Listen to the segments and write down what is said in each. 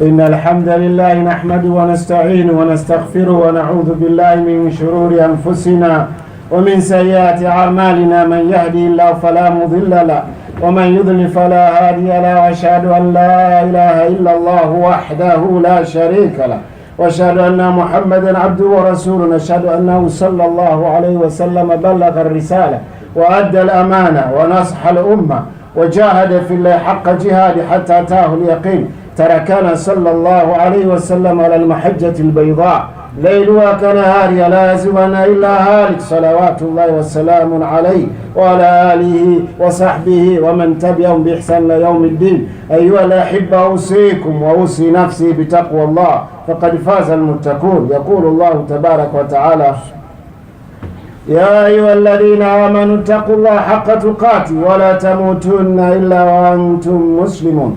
إن الحمد لله نحمده ونستعينه ونستغفره ونعوذ بالله من شرور أنفسنا ومن سيئات أعمالنا. من يهدي الله فلا مضل له ومن يضلل فلا هادي له. وأشهد أن لا إله إلا الله وحده لا شريك له وأشهد أن محمدا عبده ورسوله. أشهد أنه صلى الله عليه وسلم بلغ الرسالة وأدى الأمانة ونصح الأمة وجاهد في الله حق جهاده حتى أتاه اليقين. تركنا صلى الله عليه وسلم على المحجة البيضاء ليلها كنهارها لا يزيغنا إلا هالك. صلوات الله والسلام عليه وعلى آله وصحبه ومن تبعهم بإحسان ليوم الدين. أيها الأحبة، أوصيكم وأوصي نفسي بتقوى الله فقد فاز المتقون. يقول الله تبارك وتعالى: يا أيها الذين آمنوا اتقوا الله حق تقاته ولا تموتن إلا وأنتم مسلمون.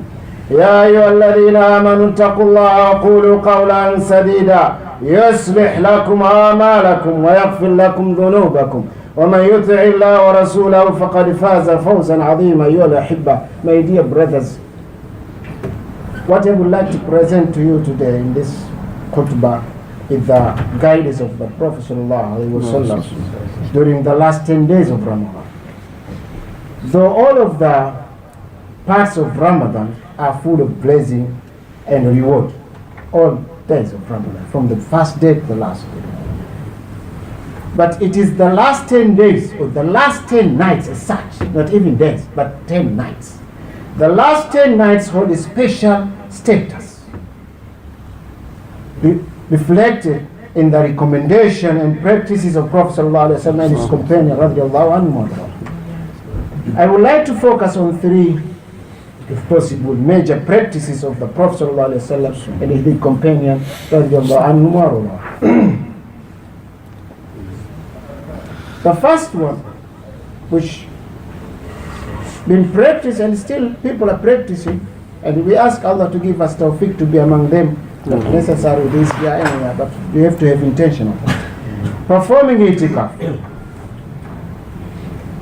يا أيها الذين آمنوا اتقوا الله وقولوا قولا سديدا يصلح لكم أعمالكم ويغفر لكم ذنوبكم ومن يطع الله ورسوله فقد فاز فوزا عظيما. أيها الأحبة, my dear brothers, what I would like to present to you today in this khutbah is the guidance of the Prophet ﷺ during the last 10 days of Ramadan. Though all of the parts of Ramadan are full of blessing and reward, all days of Ramadan, from the first day to the last day. But it is the last 10 days or the last 10 nights as such, not even days, but 10 nights. The last 10 nights hold a special status, reflected in the recommendation and practices of Prophet ﷺ and his companion radiallahu anhu. I would like to focus on three, if possible, major practices of the Prophet ﷺ and his companion radiallahu anhu. The first one, which been practiced and still people are practicing, and we ask Allah to give us tawfiq to be among them. Not necessary this year anywhere, but we have to have intention of it. Performing itikaf.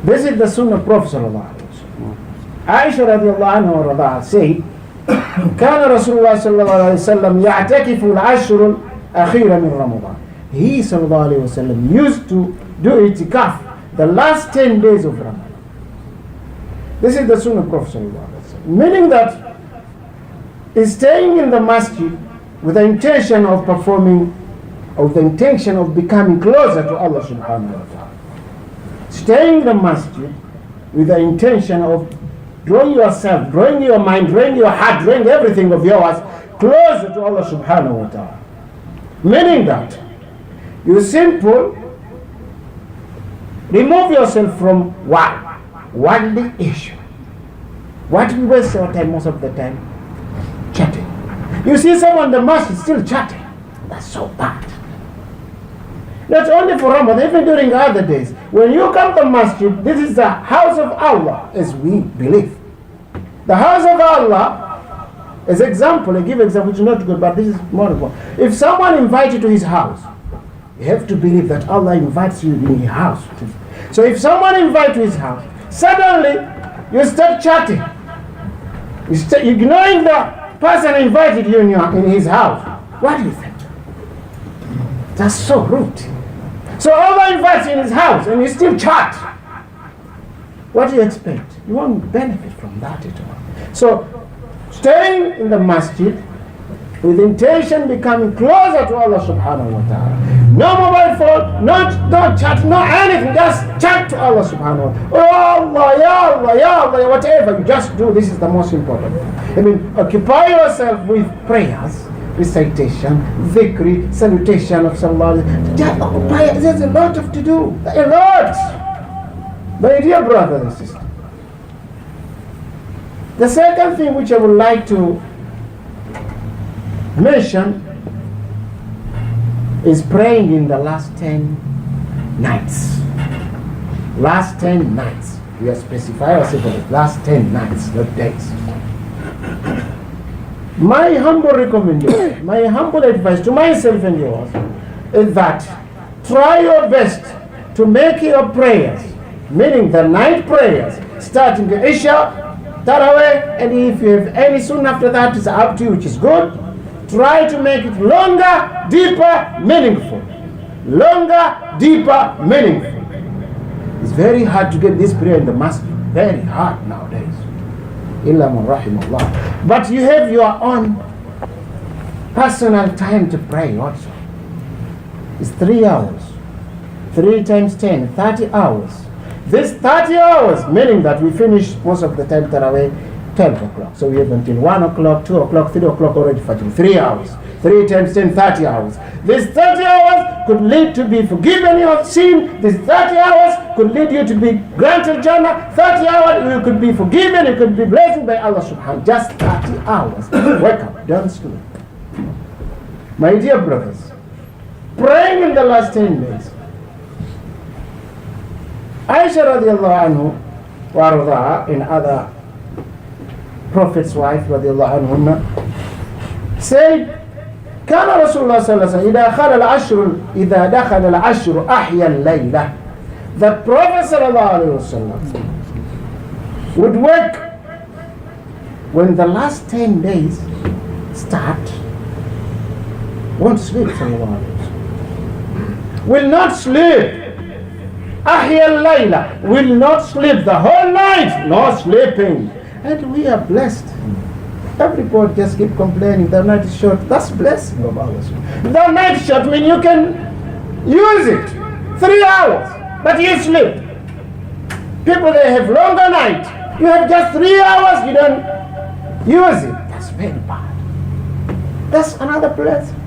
This is the sunnah of Prophet sallallahu alaihi wasallam. Aisha radiallahu anha wa radha said, كان رسول الله صلى الله عليه وسلم يعتكف العشر الأخيرة من رمضان. He sallallahu alaihi wasallam used to do itikaf the last 10 days of Ramadan. This is the sunnah of Prophet sallallahu alaihi wasallam, meaning that is staying in the masjid with the intention of performing, of the intention of becoming closer to Allah subhanahu wa ta'ala. Staying in the masjid with the intention of drawing yourself, drawing your mind, drawing your heart, drawing everything of yours closer to Allah subhanahu wa ta'ala. Meaning that you simply remove yourself from what? Worldly issue. What we waste our time most of the time? Chatting. You see someone in the masjid still chatting. That's so bad. Not only for Ramadan, even during other days. When you come to masjid, this is the house of Allah, as we believe. The house of Allah, as example, I give example, which is not good, but this is more important. If someone invites you to his house, you have to believe that Allah invites you in his house. So if someone invites you to his house, suddenly you start chatting. You start ignoring the person invited you in his house. What do you think? That's so rude. So Allah invites you in his house and you still chat. What do you expect? You won't benefit from that at all. So staying in the masjid with intention becoming closer to Allah subhanahu wa ta'ala. No mobile phone, no chat, no anything, just chat to Allah subhanahu wa ta'ala. Oh Allah, Ya Allah, Ya Allah, whatever you just do, this is the most important. I mean, occupy yourself with prayers, recitation, dhikri, salutation of sallallahu alaihi wasallam. There's a lot of to do, a lot. My dear brothers and sisters. The second thing which I would like to mention is praying in the last 10 nights. Last 10 nights. We are specifying ourselves last 10 nights, not days. My humble recommendation, my humble advice to myself and yours is that try your best to make your prayers, meaning the night prayers, starting the Isha, Tarawih, and if you have any soon after that, it's up to you, which is good. try to make it longer, deeper, meaningful. Longer, deeper, meaningful. It's very hard to get this prayer in the masjid. Very hard nowadays. Illa man rahimahullah. But you have your own personal time to pray also. It's 3 hours. 3 times 10, 30 hours. This 30 hours, meaning that we finish most of the time Tarawih 12 o'clock. So we have until 1 o'clock, 2 o'clock, 3 o'clock already Fajr. 3 hours. 3 times 10, 30 hours. This 30 hours could lead to be forgiven your sin. This 30 hours could lead you to be granted Jannah. 30 hours you could be forgiven, you could be blessed by Allah subhanahu. Just 30 hours. Wake up, don't sleep. My dear brothers, praying in the last 10 days. Aisha radiallahu anhu wa ardaha, in other Prophet's wife radiallahu anhunna, said, كان رسول الله صلى الله عليه وسلم إذا دخل العشر أحيا الليلة. The Prophet صلى الله عليه وسلم would work when the last 10 days start. Won't sleep صلى الله عليه وسلم. Will not sleep. أحيا الليلة. Will not sleep the whole night. No sleeping. And we are blessed. Everybody just keep complaining, the night is short. That's blessing of Allah. The night is short means you can use it 3 hours, but you sleep. People, they have longer night. You have just 3 hours, you don't use it. That's very bad. That's another blessing.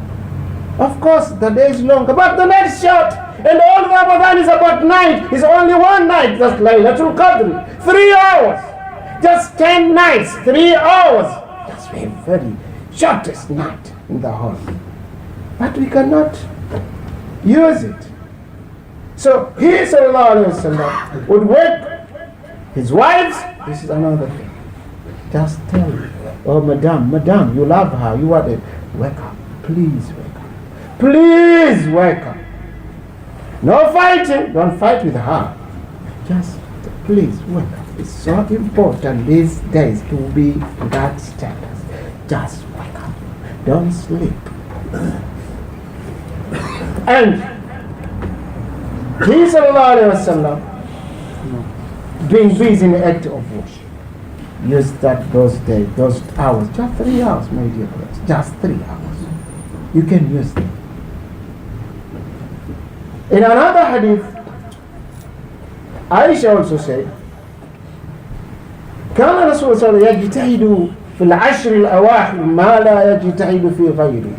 Of course, the day is longer, but the night is short. And all Ramadan is about night. It's only one night. That's Laylatul Qadr. 3 hours. Just 10 nights, 3 hours. That's very shortest night in the whole. But we cannot use it. So he sallallahu alaihi wasallam would wake his wives. This is another thing. Just tell her, oh madam, you love her, you want it. Wake up, please wake up. Please wake up. No fighting, don't fight with her. Just please wake up. It's so important these days to be that status. Just wake up. Don't sleep. And he sallallahu alaihi wasallam being busy in the act of worship. Use that those days, those hours, just 3 hours, my dear brothers. Just 3 hours. You can use them. In another hadith, Aisha also said, كان رسول الله صلى الله عليه وسلم يجتهد في العشر الأواخر ما لا يجتهد في غيره.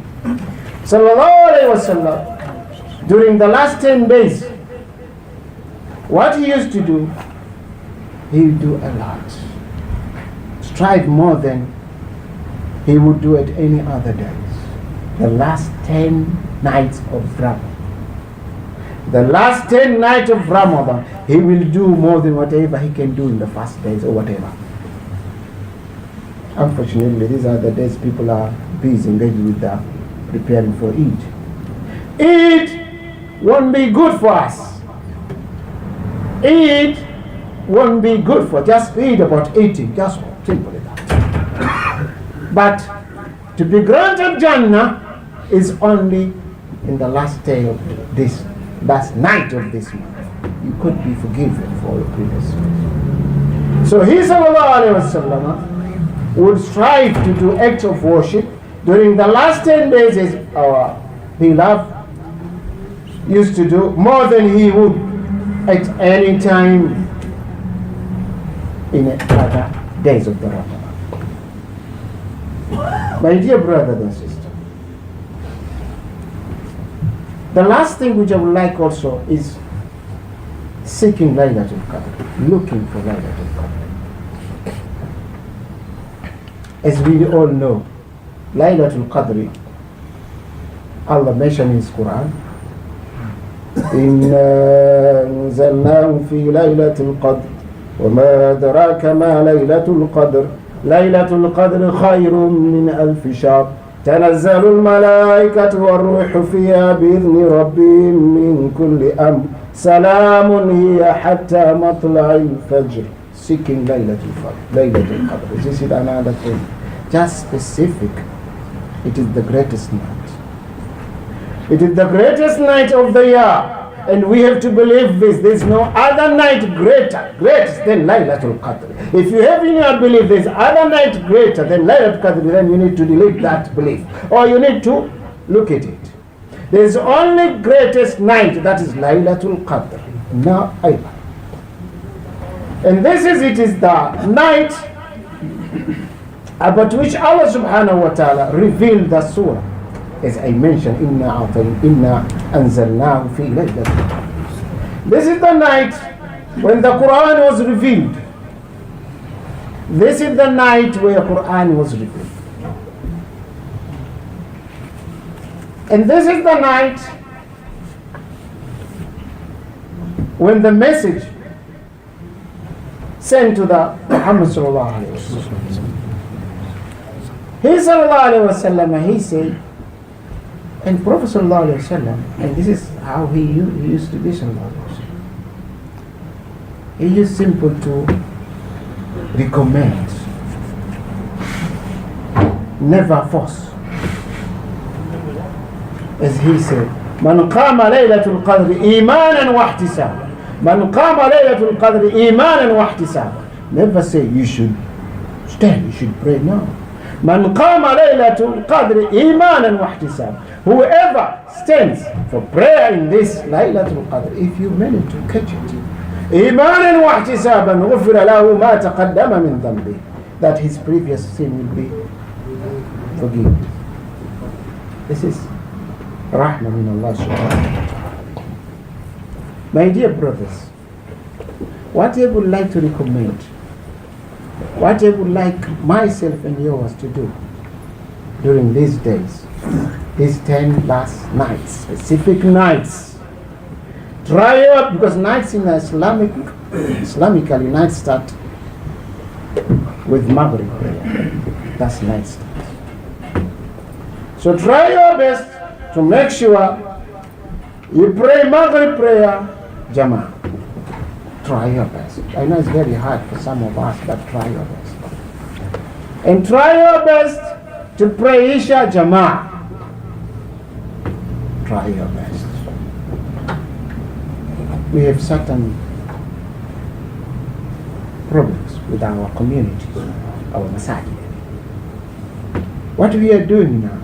Sallallahu alayhi wasallam, during the last 10 days, what he used to do, he would do a lot. Strive more than he would do at any other days. The last 10 nights of Ramadan. The last 10 nights of Ramadan, he will do more than whatever he can do in the first days or whatever. Unfortunately, these are the days people are busy engaged with the preparing for Eid. Eid won't be good for us. Eid won't be good for just Eid about eating, just simply that. But to be granted Jannah is only in the last day of this, last night of this month. You could be forgiven for your previous sins. So he sallallahu alayhi wasallam would strive to do acts of worship during the last 10 days, as our beloved used to do, more than he would at any time in other days of the Ramadan. My dear brothers and sisters, the last thing which I would like also is seeking Laylatul Qadr, looking for Laylatul Qadr. As we all know, Laylatul Qadr, Allah mentioned in His Quran, إِنَّا أَنزَلْنَاهُ فِي لَيْلَةِ الْقَدْرِ وَمَا أَدْرَاكَ مَا لَيْلَةُ الْقَدْرِ لَيْلَةُ الْقَدْرِ خَيْرٌ مِّنْ أَلْفِ شَهْرٍ تَنَزَّلُ الْمَلَائِكَةُ وَالرُّوحُ فِيهَا بِإِذْنِ رَبِّهِم مِّن كُلِّ أَمْرٍ سَلَامٌ هِيَ حَتَّى مَطْلَعِ الْفَجْرِ. Seeking Laylatul Qadr. This is another thing. Just specific. It is the greatest night. It is the greatest night of the year. And we have to believe this. There is no other night greater than Laylatul Qadr. If you have in your belief there is other night greater than Laylatul Qadr, then you need to delete that belief. Or you need to look at it. There is only greatest night, that is Laylatul Qadr. No other. And it is the night about which Allah subhanahu wa ta'ala revealed the surah. As I mentioned, Inna anzalnahu fi laylatul qadr. This is the night when the Quran was revealed. This is the night where Quran was revealed. And this is the night when the message sent to the Muhammad sallallahu alayhi wa sallam. He sallallahu alayhi wa sallam, he said, and Prophet sallallahu alayhi wa sallam, and this is how he used to be sallallahu alayhi wa sallam. He used simple to recommend, never force. As he said, Man qama laylatul qadr imanan wa ihtisaban. Man qama laylatul qadr imanan wa ihtisaban. Never say you should stand, you should pray. No. Man qama laylatul qadr imanan wa ihtisaban. Whoever stands for prayer in this Laylatul Qadr, if you manage to catch it, imanan wa ihtisaban ghufira lahu ma taqaddama min dhanbi, that his previous sin will be forgiven. This is rahmah min Allah subhanahu wa ta'ala. My dear brothers, what I would like to recommend, what I would like myself and yours to do during these days, these 10 last nights, specific nights, try out, because nights in Islamically, nights start with Maghrib prayer. That's night start. So try your best to make sure you pray Maghrib prayer, Jummah. Try your best. I know it's very hard for some of us, but try your best. And try your best to pray Isha Jummah. Try your best. We have certain problems with our communities, our Masjid. What we are doing now,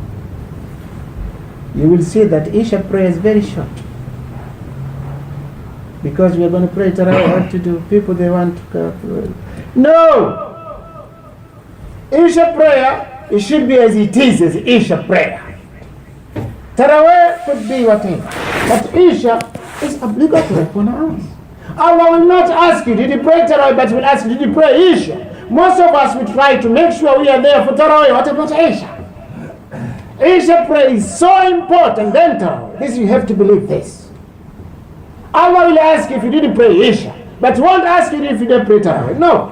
you will see that Isha prayer is very short. Because we are going to pray Tarawih, what to do? People, they want to go. No! Isha prayer, it should be as it is as Isha prayer. Tarawih could be whatever. But Isha is obligatory upon us. Allah will not ask you, did you pray Tarawih, but will ask you, did you pray Isha? Most of us will try to make sure we are there for Tarawih. What about Isha? Isha prayer is so important than Tarawih. This, you have to believe this. Allah will ask you if you didn't pray Isha, but won't ask you if you didn't pray Tarawih. No.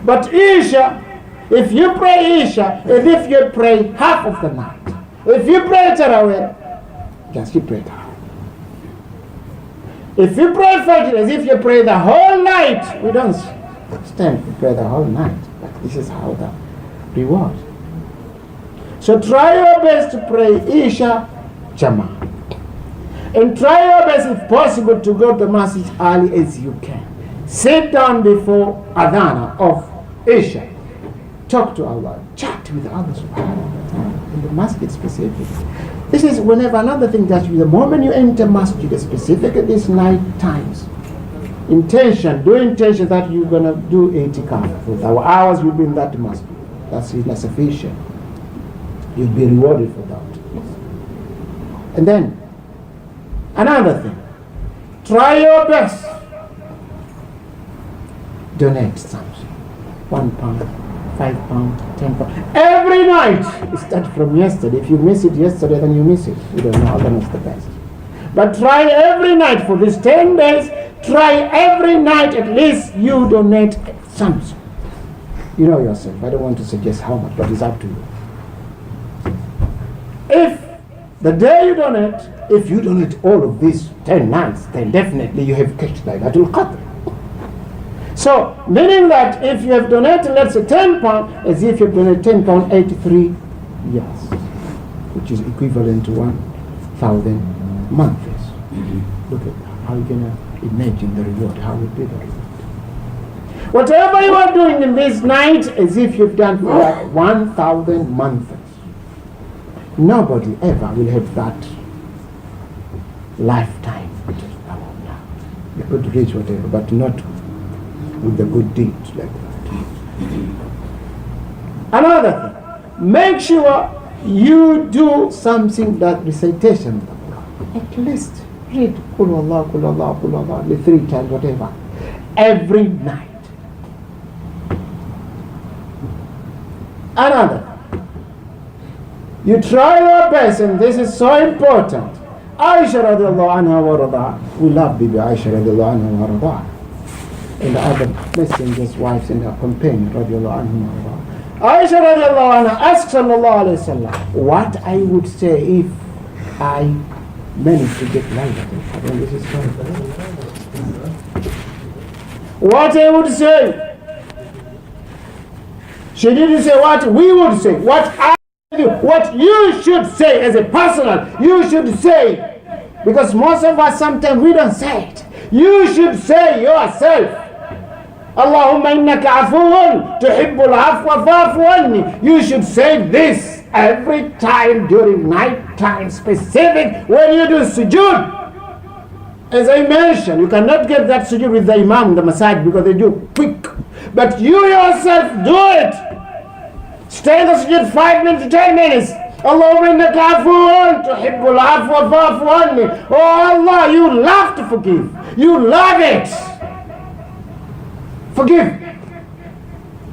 But Isha, if you pray Isha, as if you pray half of the night. If you pray Tarawih, just you pray Tarawih. If you pray Fajr, as if you pray the whole night, we don't stand to pray the whole night. But this is how the reward. So try your best to pray Isha Jummah. And try your best, if possible, to go to Masjid early as you can. Sit down before Adhana of Isha. Talk to Allah. Chat with Allah subhanahu wa ta'ala in the Masjid specifically. This is whenever another thing that you, the moment you enter Masjid, specific at these night times, do intention that you're going to do itikaf. For our hours you'll be in that Masjid. That's sufficient. You'll be rewarded for that. And then, another thing, try your best. Donate something. £1, £5, £10. Every night. Start from yesterday. If you miss it yesterday, then you miss it. You don't know, Allah knows the best. But try every night for these 10 days. Try every night at least you donate something. You know yourself. I don't want to suggest how much, but it's up to you. If the day you donate, if you donate all of these 10 nights, then definitely you have catch Laylatul Qadr. So, meaning that if you have donated, let's say £10, as if you have donated £10, 83 years, which is equivalent to 1,000 months. Look at that. How you can imagine the reward? How would be the reward? Whatever you are doing in this night, as if you've done for like 1,000 months. Nobody ever will have that lifetime. You could reach whatever, but not with the good deeds like that. Another thing, make sure you do something that recitation of the Quran. At least read Qul Allah, Qul Allah, Qul Allah, 3 times, whatever, every night. Another, you try your best, and this is so important. Aisha radiallahu anha wa rada'a. We love Bibi Aisha radiallahu anha wa rada'a. And the other messengers' wives and their companions radiallahu anha wa rada'a. Aisha radiallahu anha asked sallallahu alayhi wa sallam what I would say if I managed to get Laylatul Qadr. This is what I would say. She didn't say what we would say. What you should say as a personal, you should say. Because most of us sometimes we don't say it. You should say yourself. Allahumma innaka afuun tuhibbul afwa fa'fu anni. You should say this every time during night time, specific when you do sujood. As I mentioned, you cannot get that sujood with the imam, the Masjid, because they do quick. But you yourself do it. Stay in the sujood 5 minutes to 10 minutes. Allahumma innaka afuun tuhibbul afwa fa'fu anni. Oh Allah, you love to forgive. You love it. Forgive.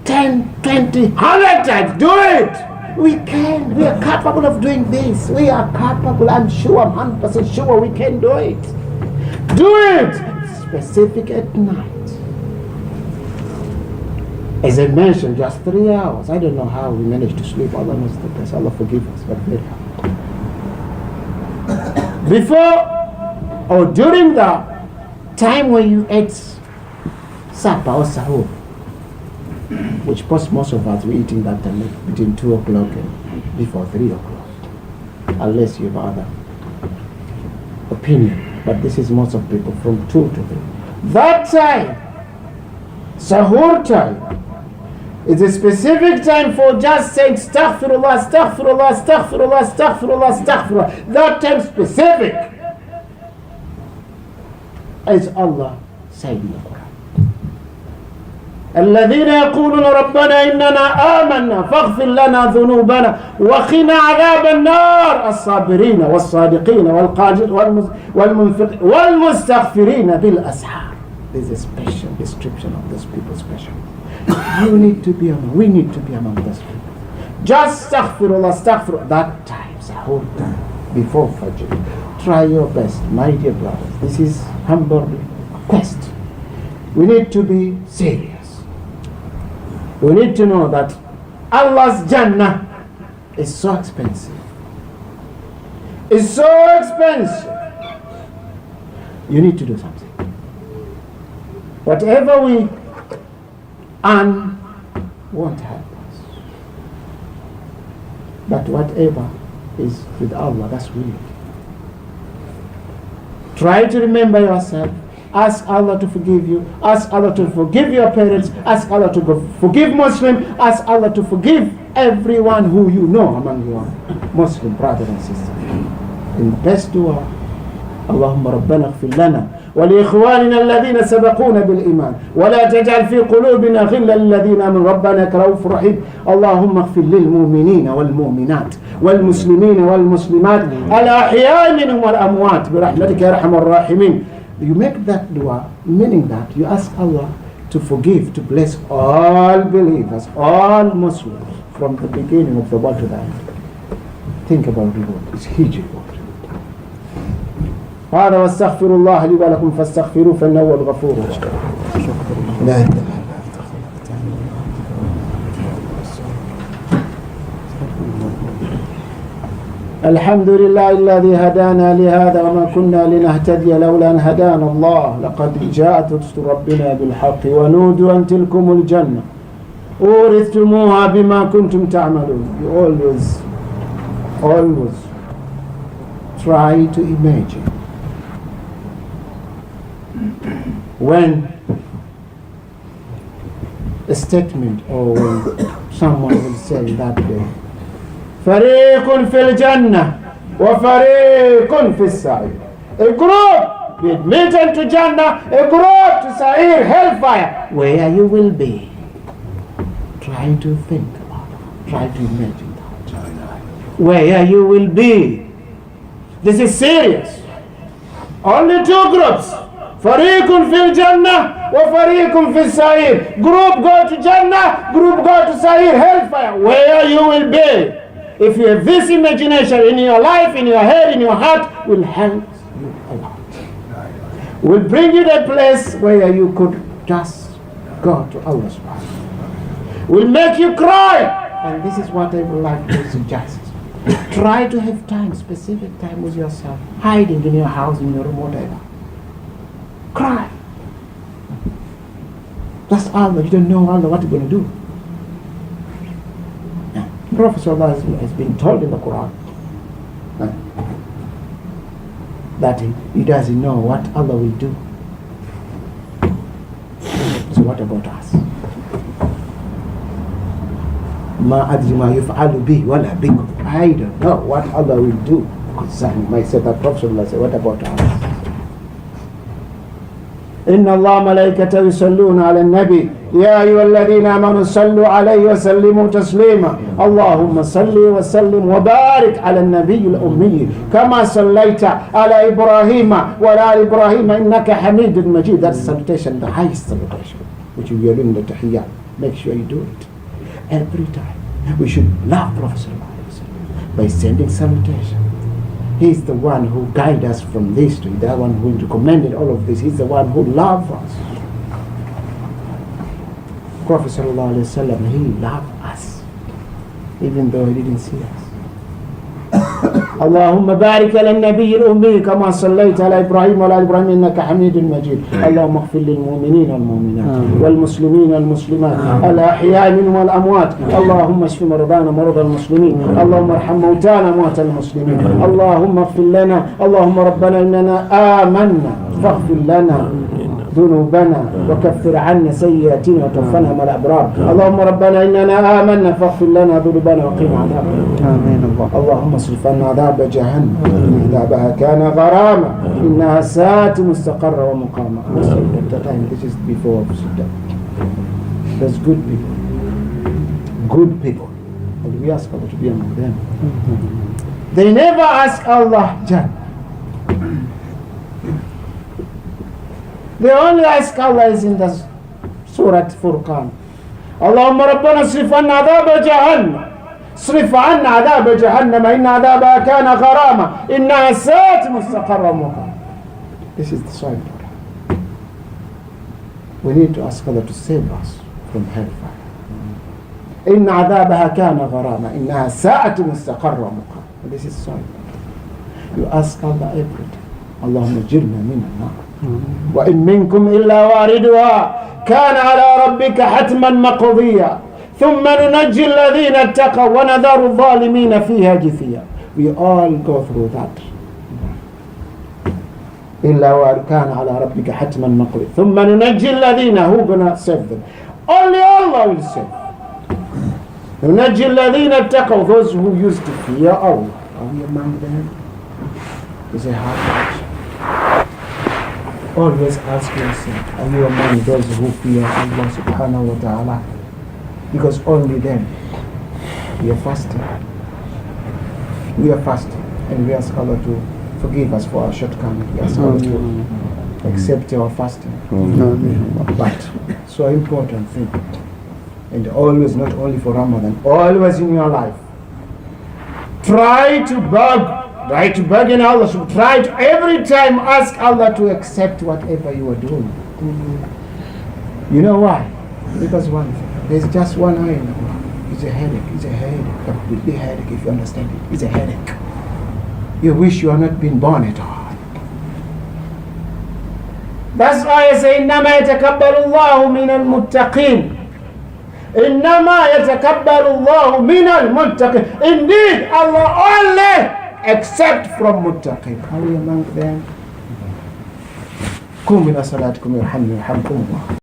10, 20, 100 times. Do it. We can. We are capable of doing this. We are capable. I'm sure, I'm 100% sure we can do it. Do it. Specific at night. As I mentioned, just 3 hours. I don't know how we managed to sleep. Allah knows the best. Allah forgive us, but very hard. Before or during the time when you ate supper or sahur, which most of us we eating that time between 2 o'clock and before 3 o'clock, unless you have other opinion. But this is most of people from 2 to 3. That time, sahur time, it's a specific time for just saying astaghfirullah, astaghfirullah, astaghfirullah, astaghfirullah, astaghfirullah. That time specific. As Allah said in the Quran. الذين يقولون ربنا إننا آمنا فاغفر لنا ذنوبنا وقنا عذاب النار الصابرين والصادقين والمستغفرين بالأسحار. There's a special description of those people special. You need to be among, we need to be among those people. Just astaghfirullah, astaghfirullah, that time, sahur time, before Fajr. Try your best, my dear brothers. This is humble request. We need to be serious. We need to know that Allah's Jannah is so expensive. It's so expensive. You need to do something. Whatever we earn won't help us. But whatever is with Allah, that's really. Try to remember yourself. Ask Allah to forgive you. Ask Allah to forgive your parents. Ask Allah to forgive Muslims. Ask Allah to forgive everyone who you know among your Muslim brothers and sisters. In the best dua, Allahumma rabbana ighfir lana ولإخواننا الذين سبقونا بالإيمان ولا تجعل في قلوبنا غلا للذين آمنوا ربنا إنك رؤوف رحيم اللهم اغفر للمؤمنين والمؤمنات والمسلمين والمسلمات الأحياء منهم والأموات برحمتك يا أرحم الراحمين. You make that dua, meaning that you ask Allah to forgive, to bless all believers, all Muslims, from the beginning of the world to the end. Think about the reward. It's huge reward. هذا واستغفر الله لي ولكم فاستغفروه فإنه هو الغفور الرحيم. لا إله إلا الحمد لله الذي هدانا لهذا وما كنا لنهتدي لولا أن هدانا الله لقد جاءت رسل ربنا بالحق ونودوا أن تلكم الجنة أورثتموها بما كنتم تعملون. You always always try to imagine when a statement or when someone will say that day, فَرِيقٌ فِي الْجَنَّةِ وَفَرِيقٌ فِي السَّعِيرِ. A group be admitted to Jannah, a group to Sa'ir, hellfire. Where you will be. Try to think about it. Try to imagine that. Where you will be. This is serious. Only two groups. فَرِيقٌ فِي الْجَنَّةِ وَفَرِيقٌ فِي السَّعِيرِ. Group go to Jannah, group go to Sa'ir, hellfire. Where you will be. If you have this imagination in your life, in your head, in your heart, will help you a lot. Will bring you to a place where you could just go to Allah subhanahu wa ta'ala. Will make you cry. And this is what I would like to suggest. Try to have time, specific time with yourself, hiding in your house, in your room, whatever. Cry. That's Allah. You don't know Allah what you're going to do. Prophet ﷺ has been told in the Quran that he doesn't know what Allah will do. So what about us? Ma adri ma yuf'alu bi wala bikum. I don't know what Allah will do concerning myself. That Prophet ﷺ said, what about us? إن الله ملائكته يصلون على النبي يا أيها الذين آمنوا صلوا عليه وسلموا تسليما اللهم صل وسلم وبارك على النبي الأمي كما صليت على إبراهيم وعلى آل إبراهيم إنك حميد مجيد. That's salutation, the highest salutation which we are doing the tahiyyat. Make sure you do it every time. We should love Prophet by sending salutation. He's the one who guided us from this to the one who recommended all of this. He's the one who loved us. Prophet sallallahu alaihi wasallam, he loved us, even though he didn't see us. اللهم بارك على النبي الأمي كما صليت على إبراهيم وعلى إبراهيم إنك حميد مجيد. اللهم اغفر للمؤمنين والمؤمنات والمسلمين والمسلمات الأحياء منهم والأموات. اللهم اشف مرضانا مرضى المسلمين. اللهم ارحم موتانا موتى المسلمين. اللهم اغفر لنا. اللهم ربنا إننا آمنا فاغفر لنا ذنوبنا وكفر عنا سيئاتنا وتوفنا مع الأبرار. اللهم ربنا إننا آمنا فاغفر لنا ذنوبنا وقنا عذاب. آمين. اللهم اصرف عنا عذاب جهنم إن عذابها كان غراما إنها ساءت مستقرا ومقاما. At the time, this is before Sudan. There's good people. Good people. And we ask Allah to be among them. They never ask Allah Jannah. They only ask Allah is in the Surah Furqan. Allahumma rabbana srif anna adhaba jahannam. Srif anna adhaba jahannam inna adhabaha kana gharama innaha sa'at mustaqarra muqam. This is the sign. We need to ask Allah to save us from hellfire. Inna adhabaha kana gharama innaha sa'at mustaqarra muqam. This is the sign. You ask Allah everything. Allahumma jirna min an-nar. وإن منكم إلا واردها كان على ربك حتما مقضيا ثم ننجي الذين اتقوا ونذر الظالمين فيها جثيا. We all go through that. إلا كان على ربك حتما مقضيا ثم ننجي الذين. Who gonna save them? Only Allah will save. ننجي الذين اتقوا, those who used to fear Allah. Are we among them? Is a hard question. Always ask yourself, are you among those who fear Allah subhanahu wa ta'ala? Because only then we are fasting. We are fasting and we ask Allah to forgive us for our shortcomings. We ask Allah to accept our fasting. But so important thing, and always, not only for Ramadan, always in your life, try to beg in Allah. So try to every time ask Allah to accept whatever you are doing. You know why? Because one thing, there's just one eye in the world. It's a headache. It's a headache. Completely headache, if you understand it. It's a headache. You wish you are not being born at all. That's why I say إنما يتقبل الله من المتقين. Innama yatakabbaru Allahu minal muttaqin. Indeed, Allah only accept from muttaqin. Are we among them? قوموا إلى صلاتكم يرحمني ويرحمكم الله.